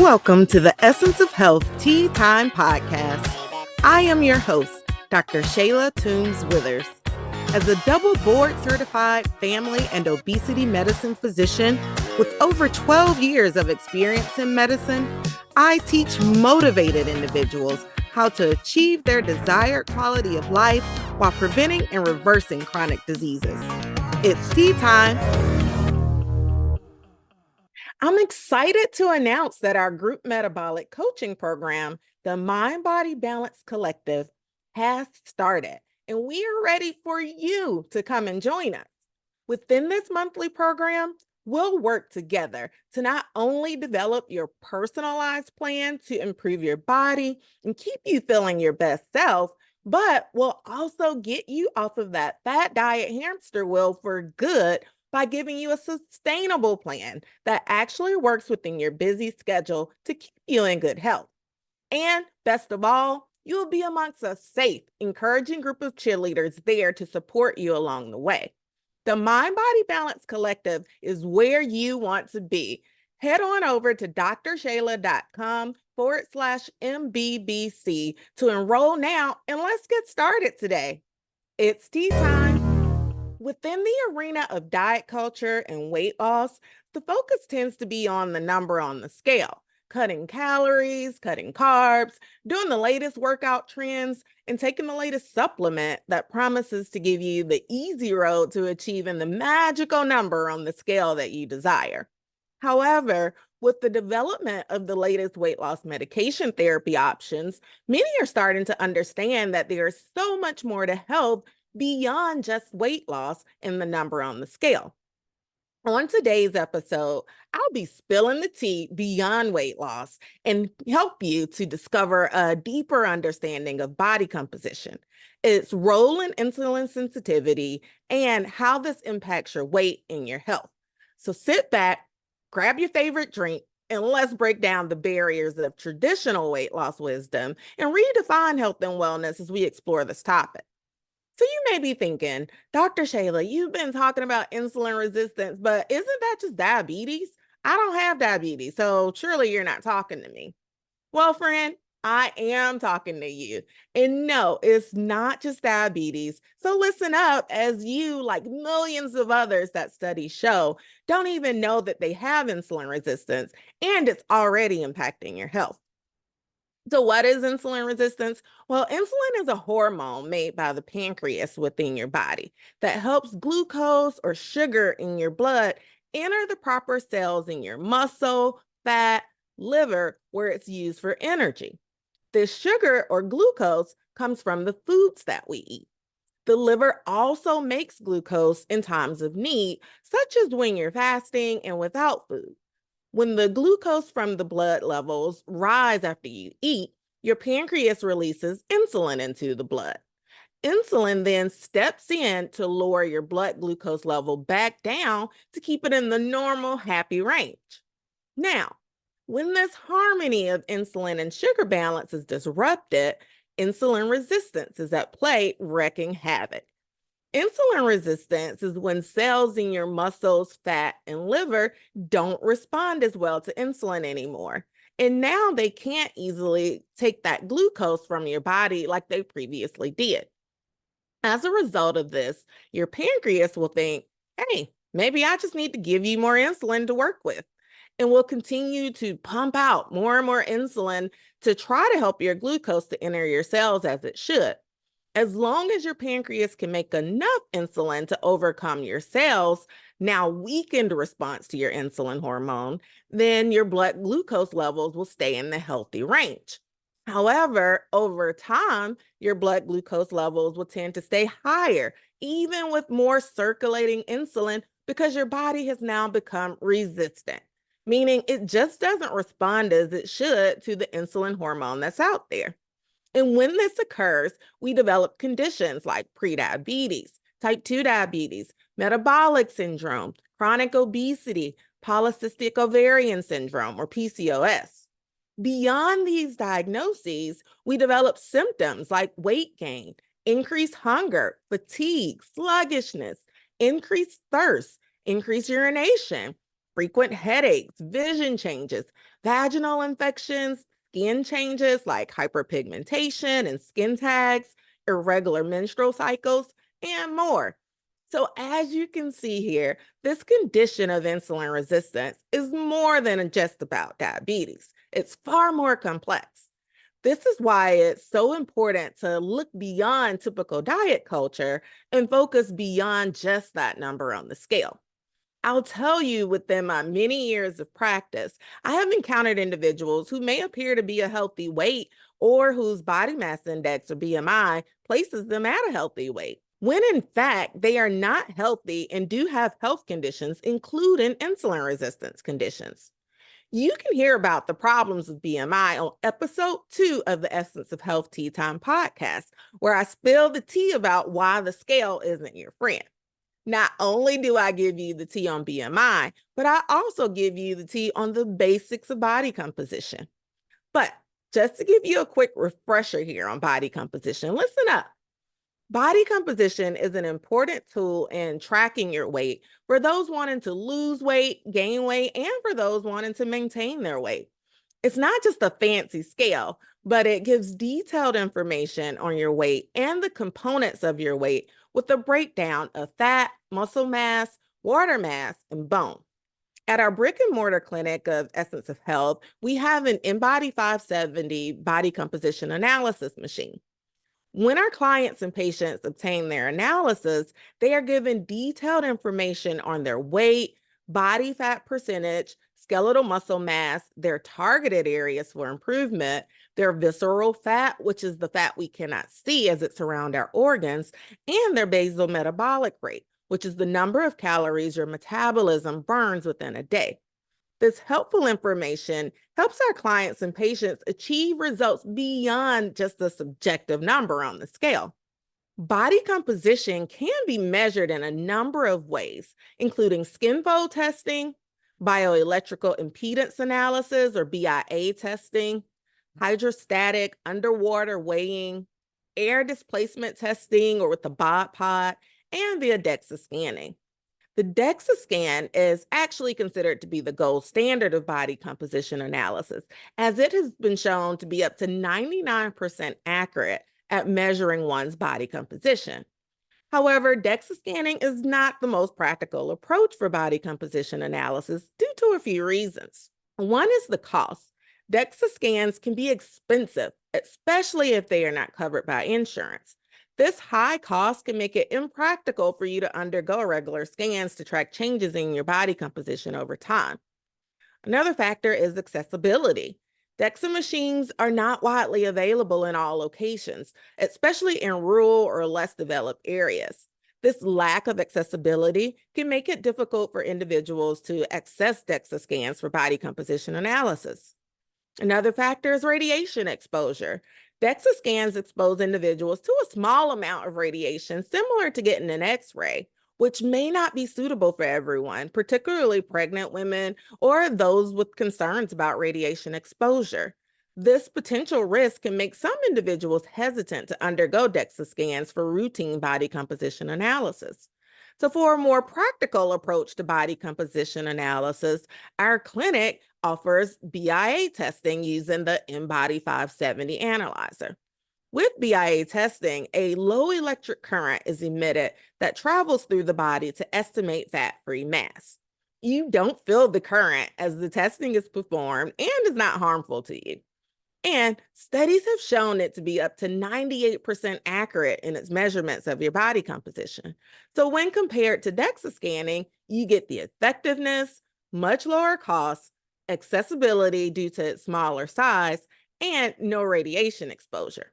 Welcome to the Essence of Health Tea Time Podcast. I am your host, Dr. Shayla Toombs-Withers. As a double board-certified family and obesity medicine physician with over 12 years of experience in medicine, I teach motivated individuals how to achieve their desired quality of life while preventing and reversing chronic diseases. It's tea time. I'm excited to announce that our group metabolic coaching program, the Mind Body Balance Collective, has started, and we are ready for you to come and join us. Within this monthly program, we'll work together to not only develop your personalized plan to improve your body and keep you feeling your best self, but we'll also get you off of that fat diet hamster wheel for good by giving you a sustainable plan that actually works within your busy schedule to keep you in good health. And best of all, you'll be amongst a safe, encouraging group of cheerleaders there to support you along the way. The Mind Body Balance Collective is where you want to be. Head on over to drshayla.com/MBBC to enroll now, and let's get started today. It's tea time. Within the arena of diet culture and weight loss, the focus tends to be on the number on the scale, cutting calories, cutting carbs, doing the latest workout trends, and taking the latest supplement that promises to give you the easy road to achieving the magical number on the scale that you desire. However, with the development of the latest weight loss medication therapy options, many are starting to understand that there is so much more to health beyond just weight loss and the number on the scale. On today's episode, I'll be spilling the tea beyond weight loss and help you to discover a deeper understanding of body composition, its role in insulin sensitivity, and how this impacts your weight and your health. So sit back, grab your favorite drink, and let's break down the barriers of traditional weight loss wisdom and redefine health and wellness as we explore this topic. So you may be thinking, Dr. Shayla, you've been talking about insulin resistance, but isn't that just diabetes? I don't have diabetes, so surely you're not talking to me. Well, friend, I am talking to you. And no, it's not just diabetes. So listen up, as you, like millions of others that studies show, don't even know that they have insulin resistance, and it's already impacting your health. So what is insulin resistance? Well, insulin is a hormone made by the pancreas within your body that helps glucose or sugar in your blood enter the proper cells in your muscle, fat, liver, where it's used for energy. This sugar or glucose comes from the foods that we eat. The liver also makes glucose in times of need, such as when you're fasting and without food. When the glucose from the blood levels rise after you eat, your pancreas releases insulin into the blood. Insulin then steps in to lower your blood glucose level back down to keep it in the normal, happy range. Now, when this harmony of insulin and sugar balance is disrupted, insulin resistance is at play, wreaking havoc. Insulin resistance is when cells in your muscles, fat, and liver don't respond as well to insulin anymore. And now they can't easily take that glucose from your body like they previously did. As a result of this, your pancreas will think, hey, maybe I just need to give you more insulin to work with. And will continue to pump out more and more insulin to try to help your glucose to enter your cells as it should. As long as your pancreas can make enough insulin to overcome your cells' now weakened response to your insulin hormone, then your blood glucose levels will stay in the healthy range. However, over time, your blood glucose levels will tend to stay higher, even with more circulating insulin, because your body has now become resistant, meaning it just doesn't respond as it should to the insulin hormone that's out there. And when this occurs, we develop conditions like prediabetes, type 2 diabetes, metabolic syndrome, chronic obesity, polycystic ovarian syndrome, or PCOS. Beyond these diagnoses, we develop symptoms like weight gain, increased hunger, fatigue, sluggishness, increased thirst, increased urination, frequent headaches, vision changes, vaginal infections, skin changes like hyperpigmentation and skin tags, irregular menstrual cycles, and more. So, as you can see here, this condition of insulin resistance is more than just about diabetes. It's far more complex. This is why it's so important to look beyond typical diet culture and focus beyond just that number on the scale. I'll tell you, within my many years of practice, I have encountered individuals who may appear to be a healthy weight or whose body mass index or BMI places them at a healthy weight, when in fact they are not healthy and do have health conditions, including insulin resistance conditions. You can hear about the problems with BMI on episode 2 of the Essence of Health Tea Time podcast, where I spill the tea about why the scale isn't your friend. Not only do I give you the tea on BMI, but I also give you the tea on the basics of body composition. But just to give you a quick refresher here on body composition, listen up. Body composition is an important tool in tracking your weight for those wanting to lose weight, gain weight, and for those wanting to maintain their weight. It's not just a fancy scale, but it gives detailed information on your weight and the components of your weight with a breakdown of fat, muscle mass, water mass, and bone. At our brick and mortar clinic of Essence of Health, we have an InBody 570 body composition analysis machine. When our clients and patients obtain their analysis, they are given detailed information on their weight, body fat percentage, skeletal muscle mass, their targeted areas for improvement, their visceral fat, which is the fat we cannot see as it surrounds our organs, and their basal metabolic rate, which is the number of calories your metabolism burns within a day. This helpful information helps our clients and patients achieve results beyond just the subjective number on the scale. Body composition can be measured in a number of ways, including skin fold testing, bioelectrical impedance analysis or BIA testing, hydrostatic underwater weighing, air displacement testing or with the bod pod, and via DEXA scanning. The DEXA scan is actually considered to be the gold standard of body composition analysis, as it has been shown to be up to 99% accurate at measuring one's body composition. However, DEXA scanning is not the most practical approach for body composition analysis due to a few reasons. One is the cost. DEXA scans can be expensive, especially if they are not covered by insurance. This high cost can make it impractical for you to undergo regular scans to track changes in your body composition over time. Another factor is accessibility. DEXA machines are not widely available in all locations, especially in rural or less developed areas. This lack of accessibility can make it difficult for individuals to access DEXA scans for body composition analysis. Another factor is radiation exposure. DEXA scans expose individuals to a small amount of radiation similar to getting an X-ray, which may not be suitable for everyone, particularly pregnant women or those with concerns about radiation exposure. This potential risk can make some individuals hesitant to undergo DEXA scans for routine body composition analysis. So, for a more practical approach to body composition analysis, our clinic offers BIA testing using the InBody 570 analyzer. With BIA testing, a low electric current is emitted that travels through the body to estimate fat-free mass. You don't feel the current as the testing is performed and is not harmful to you. And studies have shown it to be up to 98% accurate in its measurements of your body composition. So when compared to DEXA scanning, you get the effectiveness, much lower costs, accessibility due to its smaller size, and no radiation exposure.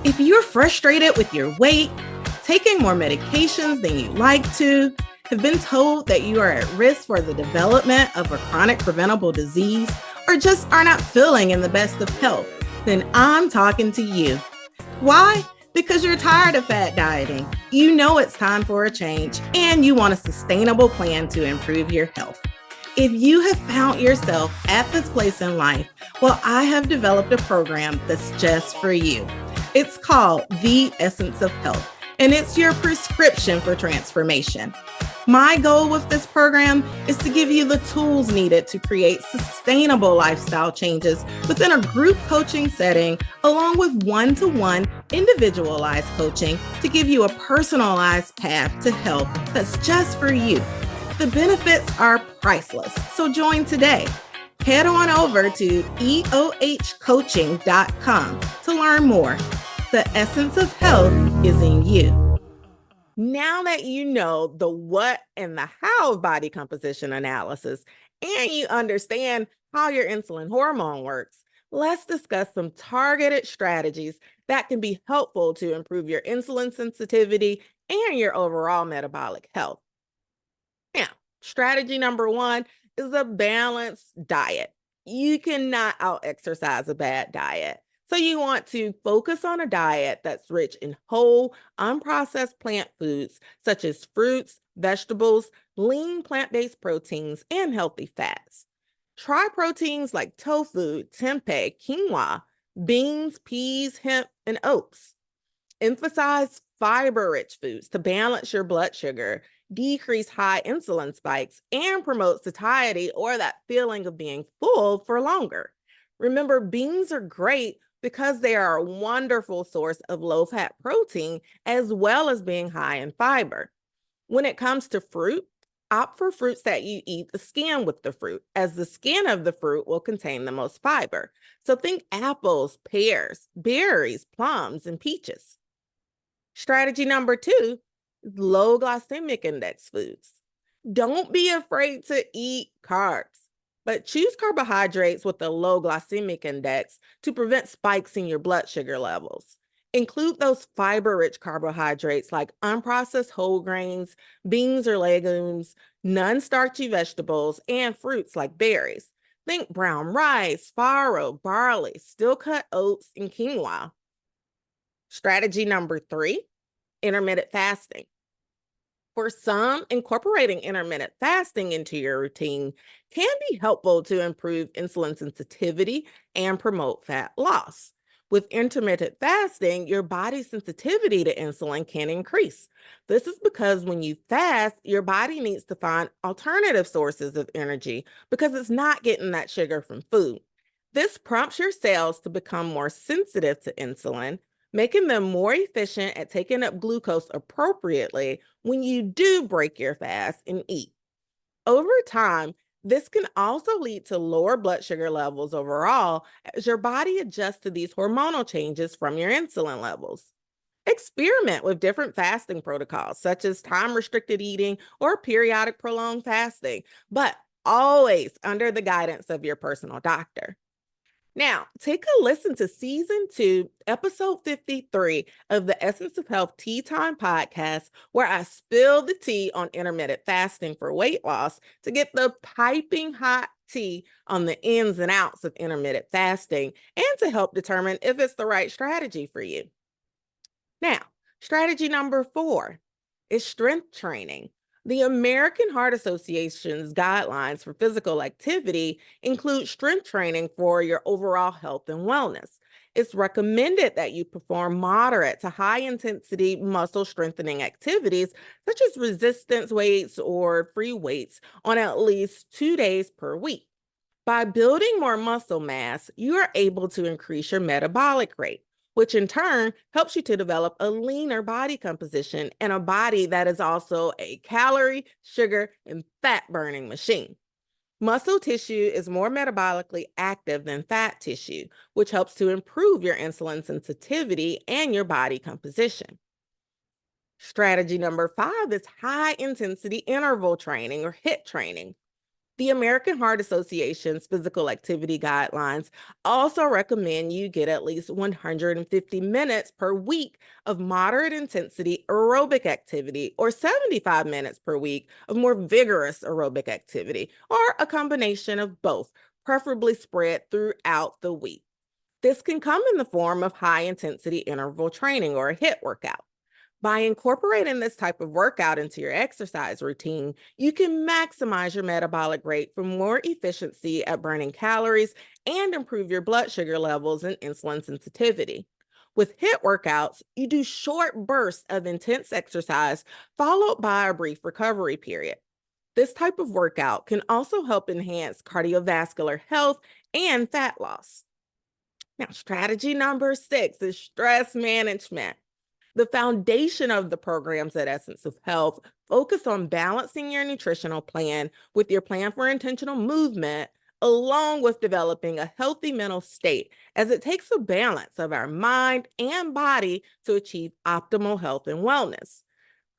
If you're frustrated with your weight, taking more medications than you'd like to, have been told that you are at risk for the development of a chronic preventable disease, or just are not feeling in the best of health, then I'm talking to you. Why? Because you're tired of fat dieting. You know it's time for a change, and you want a sustainable plan to improve your health. If you have found yourself at this place in life, well, I have developed a program that's just for you. It's called The Essence of Health, and it's your prescription for transformation. My goal with this program is to give you the tools needed to create sustainable lifestyle changes within a group coaching setting, along with one-to-one individualized coaching to give you a personalized path to health that's just for you. The benefits are priceless, so join today. Head on over to eohcoaching.com to learn more. The essence of health is in you. Now that you know the what and the how of body composition analysis, and you understand how your insulin hormone works, let's discuss some targeted strategies that can be helpful to improve your insulin sensitivity and your overall metabolic health. Now, strategy number one is a balanced diet. You cannot out exercise a bad diet. So, you want to focus on a diet that's rich in whole, unprocessed plant foods such as fruits, vegetables, lean plant based proteins, and healthy fats. Try proteins like tofu, tempeh, quinoa, beans, peas, hemp, and oats. Emphasize fiber rich foods to balance your blood sugar, decrease high insulin spikes, and promote satiety or that feeling of being full for longer. Remember, beans are great because they are a wonderful source of low fat protein as well as being high in fiber. When it comes to fruit, opt for fruits that you eat the skin with the fruit, as the skin of the fruit will contain the most fiber. So think apples, pears, berries, plums, and peaches. Strategy number two is low glycemic index foods. Don't be afraid to eat carbs, but choose carbohydrates with a low glycemic index to prevent spikes in your blood sugar levels. Include those fiber rich carbohydrates like unprocessed whole grains, beans or legumes, non starchy vegetables, and fruits like berries. Think brown rice, farro, barley, steel cut oats, and quinoa. Strategy number three, intermittent fasting. For some, incorporating intermittent fasting into your routine can be helpful to improve insulin sensitivity and promote fat loss. With intermittent fasting, your body's sensitivity to insulin can increase. This is because when you fast, your body needs to find alternative sources of energy because it's not getting that sugar from food. This prompts your cells to become more sensitive to insulin, making them more efficient at taking up glucose appropriately when you do break your fast and eat. Over time, this can also lead to lower blood sugar levels overall as your body adjusts to these hormonal changes from your insulin levels. Experiment with different fasting protocols, such as time restricted eating or periodic prolonged fasting, but always under the guidance of your personal doctor. Now, take a listen to season 2, episode 53 of the Essence of Health Tea Time podcast, where I spill the tea on intermittent fasting for weight loss to get the piping hot tea on the ins and outs of intermittent fasting and to help determine if it's the right strategy for you. Now, strategy number 4 is strength training. The American Heart Association's guidelines for physical activity include strength training for your overall health and wellness. It's recommended that you perform moderate to high intensity muscle strengthening activities, such as resistance weights or free weights, on at least 2 days per week. By building more muscle mass, you are able to increase your metabolic rate, which in turn helps you to develop a leaner body composition and a body that is also a calorie, sugar, and fat burning machine. Muscle tissue is more metabolically active than fat tissue, which helps to improve your insulin sensitivity and your body composition. Strategy number 5 is high intensity interval training or HIIT training. The American Heart Association's physical activity guidelines also recommend you get at least 150 minutes per week of moderate intensity aerobic activity or 75 minutes per week of more vigorous aerobic activity, or a combination of both, preferably spread throughout the week. This can come in the form of high intensity interval training or a HIIT workout. By incorporating this type of workout into your exercise routine, you can maximize your metabolic rate for more efficiency at burning calories and improve your blood sugar levels and insulin sensitivity. With HIIT workouts, you do short bursts of intense exercise followed by a brief recovery period. This type of workout can also help enhance cardiovascular health and fat loss. Now, strategy number 6 is stress management. The foundation of the programs at Essence of Health focus on balancing your nutritional plan with your plan for intentional movement, along with developing a healthy mental state, as it takes a balance of our mind and body to achieve optimal health and wellness.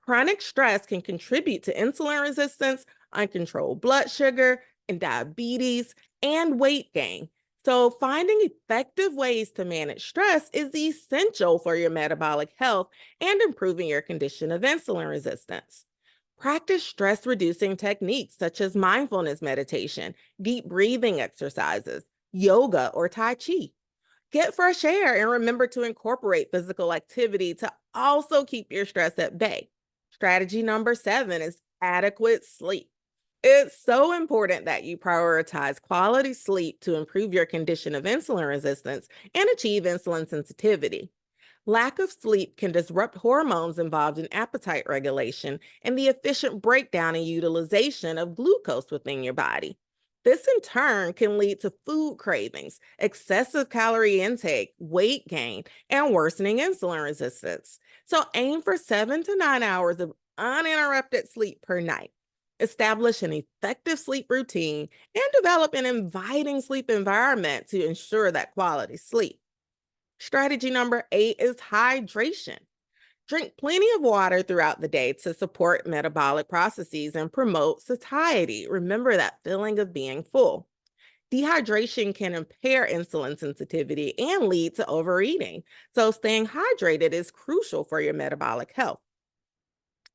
Chronic stress can contribute to insulin resistance, uncontrolled blood sugar, and diabetes, and weight gain. So, finding effective ways to manage stress is essential for your metabolic health and improving your condition of insulin resistance. Practice stress reducing techniques such as mindfulness meditation, deep breathing exercises, yoga, or Tai Chi. Get fresh air and remember to incorporate physical activity to also keep your stress at bay. Strategy number 7 is adequate sleep. It's so important that you prioritize quality sleep to improve your condition of insulin resistance and achieve insulin sensitivity. Lack of sleep can disrupt hormones involved in appetite regulation and the efficient breakdown and utilization of glucose within your body. This, in turn, can lead to food cravings, excessive calorie intake, weight gain, and worsening insulin resistance. So, aim for 7 to 9 hours of uninterrupted sleep per night. Establish an effective sleep routine and develop an inviting sleep environment to ensure that quality sleep. Strategy number 8 is hydration. Drink plenty of water throughout the day to support metabolic processes and promote satiety. Remember that feeling of being full. Dehydration can impair insulin sensitivity and lead to overeating. So, staying hydrated is crucial for your metabolic health.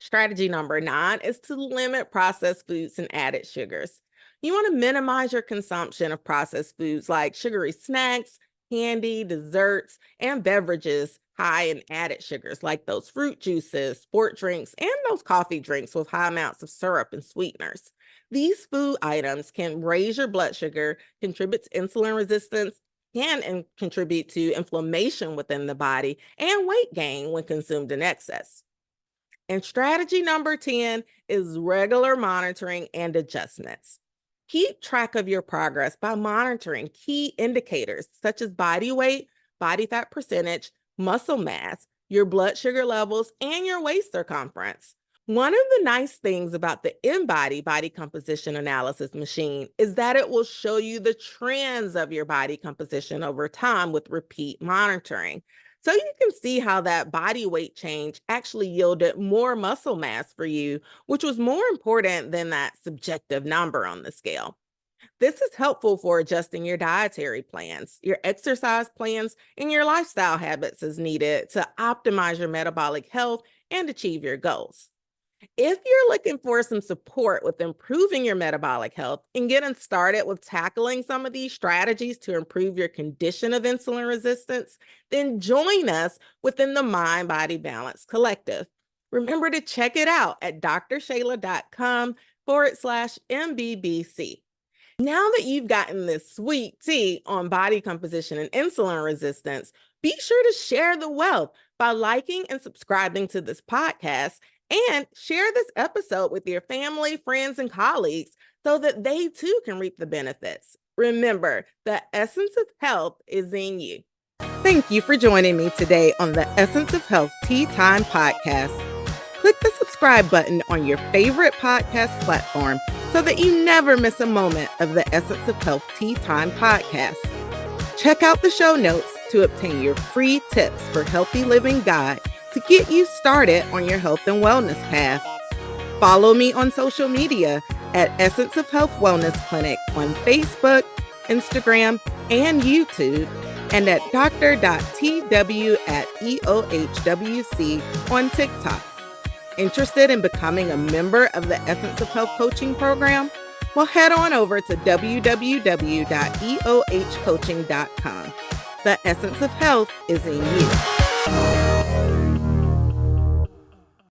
Strategy number 9 is to limit processed foods and added sugars. You want to minimize your consumption of processed foods like sugary snacks, candy, desserts, and beverages high in added sugars like those fruit juices, sport drinks, and those coffee drinks with high amounts of syrup and sweeteners. These food items can raise your blood sugar, contribute to insulin resistance, can contribute to inflammation within the body and weight gain when consumed in excess. And strategy number 10 is regular monitoring and adjustments. Keep track of your progress by monitoring key indicators such as body weight, body fat percentage, muscle mass, your blood sugar levels, and your waist circumference. One of the nice things about the InBody body composition analysis machine is that it will show you the trends of your body composition over time with repeat monitoring. So you can see how that body weight change actually yielded more muscle mass for you, which was more important than that subjective number on the scale. This is helpful for adjusting your dietary plans, your exercise plans, and your lifestyle habits as needed to optimize your metabolic health and achieve your goals. If you're looking for some support with improving your metabolic health and getting started with tackling some of these strategies to improve your condition of insulin resistance, then join us within the Mind Body Balance Collective. Remember to check it out at drshayla.com/MBBC. Now that you've gotten this sweet tea on body composition and insulin resistance, be sure to share the wealth by liking and subscribing to this podcast and share this episode with your family, friends, and colleagues so that they too can reap the benefits. Remember, the essence of health is in you. Thank you for joining me today on the Essence of Health Tea Time podcast. Click the subscribe button on your favorite podcast platform so that you never miss a moment of the Essence of Health Tea Time podcast. Check out the show notes to obtain your free tips for healthy living guide to get you started on your health and wellness path. Follow me on social media at Essence of Health Wellness Clinic on Facebook, Instagram, and YouTube, and at dr.tw@EOHWC on TikTok. Interested in becoming a member of the Essence of Health coaching program? Well, head on over to www.eohcoaching.com. The essence of health is in you.